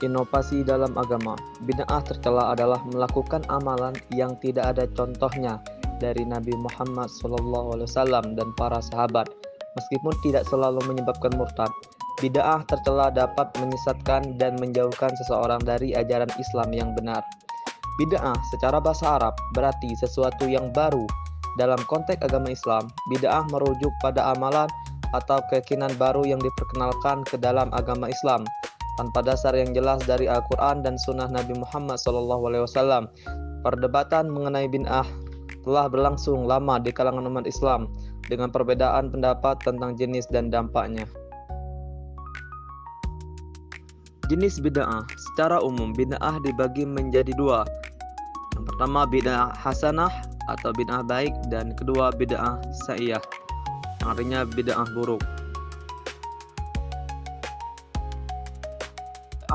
Inovasi dalam agama. Bid'ah tercela adalah melakukan amalan yang tidak ada contohnya dari Nabi Muhammad SAW dan para sahabat, meskipun tidak selalu menyebabkan murtad. Bid'ah tercela dapat menyesatkan dan menjauhkan seseorang dari ajaran Islam yang benar. Bid'ah secara bahasa Arab berarti sesuatu yang baru. Dalam konteks agama Islam, bid'ah merujuk pada amalan atau keyakinan baru yang diperkenalkan ke dalam agama Islam tanpa dasar yang jelas dari Al-Quran dan Sunnah Nabi Muhammad SAW. Perdebatan mengenai bid'ah telah berlangsung lama di kalangan umat Islam dengan perbedaan pendapat tentang jenis dan dampaknya. Jenis bid'ah. Secara umum, bid'ah dibagi menjadi dua. Yang pertama bid'ah hasanah atau bid'ah baik, dan kedua bid'ah sayyah, yang artinya bid'ah buruk.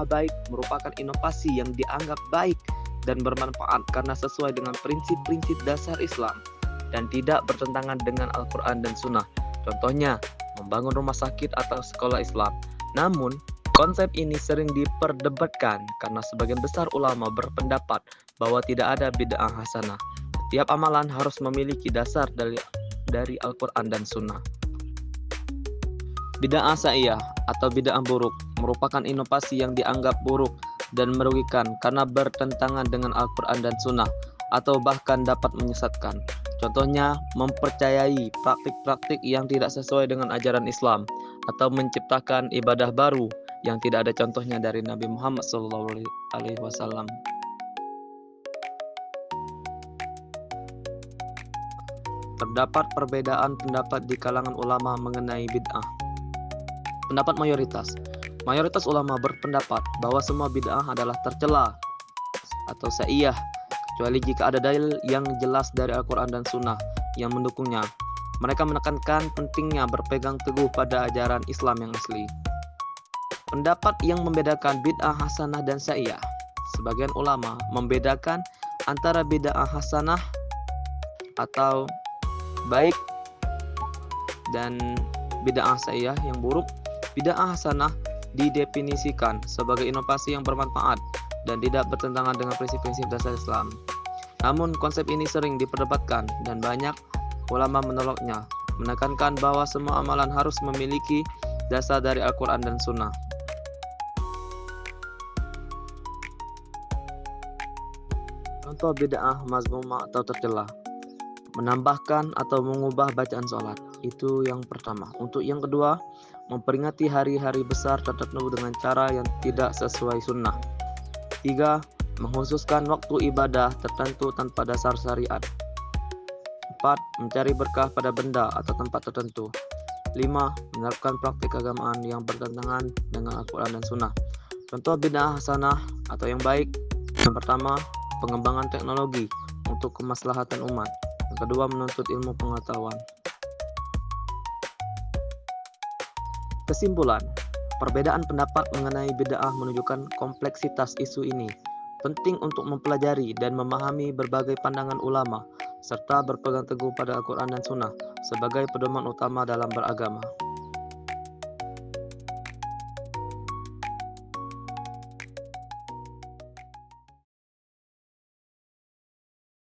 Baik merupakan inovasi yang dianggap baik dan bermanfaat karena sesuai dengan prinsip-prinsip dasar Islam dan tidak bertentangan dengan Al-Quran dan Sunnah. Contohnya, membangun rumah sakit atau sekolah Islam. Namun, konsep ini sering diperdebatkan karena sebagian besar ulama berpendapat bahwa tidak ada bid'ah hasanah. Setiap amalan harus memiliki dasar dari Al-Quran dan Sunnah. Bid'ah sayyah atau bid'ah buruk merupakan inovasi yang dianggap buruk dan merugikan karena bertentangan dengan Al-Quran dan Sunnah atau bahkan dapat menyesatkan. Contohnya, mempercayai praktik-praktik yang tidak sesuai dengan ajaran Islam atau menciptakan ibadah baru yang tidak ada contohnya dari Nabi Muhammad SAW. Terdapat perbedaan pendapat di kalangan ulama mengenai bid'ah. Pendapat mayoritas. Mayoritas ulama berpendapat bahwa semua bid'ah adalah tercela atau sayyah, kecuali jika ada dalil yang jelas dari Al-Quran dan Sunnah yang mendukungnya. Mereka menekankan pentingnya berpegang teguh pada ajaran Islam yang asli. Pendapat yang membedakan bid'ah hasanah dan sayyah. Sebagian ulama membedakan antara bid'ah hasanah atau baik dan bid'ah sayyah yang buruk. Bid'ah hasanah didefinisikan sebagai inovasi yang bermanfaat dan tidak bertentangan dengan prinsip-prinsip dasar Islam. Namun konsep ini sering diperdebatkan dan banyak ulama menolaknya, menekankan bahwa semua amalan harus memiliki dasar dari Al-Quran dan Sunnah. Contoh bid'ah mazmumah atau tercela: menambahkan atau mengubah bacaan sholat. Itu yang pertama. Untuk yang kedua, memperingati hari-hari besar tertentu dengan cara yang tidak sesuai sunnah. 3. Mengkhususkan waktu ibadah tertentu tanpa dasar syariat. 4. Mencari berkah pada benda atau tempat tertentu. 5. Menerapkan praktik keagamaan yang bertentangan dengan Al-Quran dan Sunnah. Contoh bid'ah hasanah atau yang baik: yang pertama, pengembangan teknologi untuk kemaslahatan umat. Yang kedua, menuntut ilmu pengetahuan. Kesimpulan, perbedaan pendapat mengenai bid'ah menunjukkan kompleksitas isu ini. Penting untuk mempelajari dan memahami berbagai pandangan ulama, serta berpegang teguh pada Al-Quran dan Sunnah sebagai pedoman utama dalam beragama.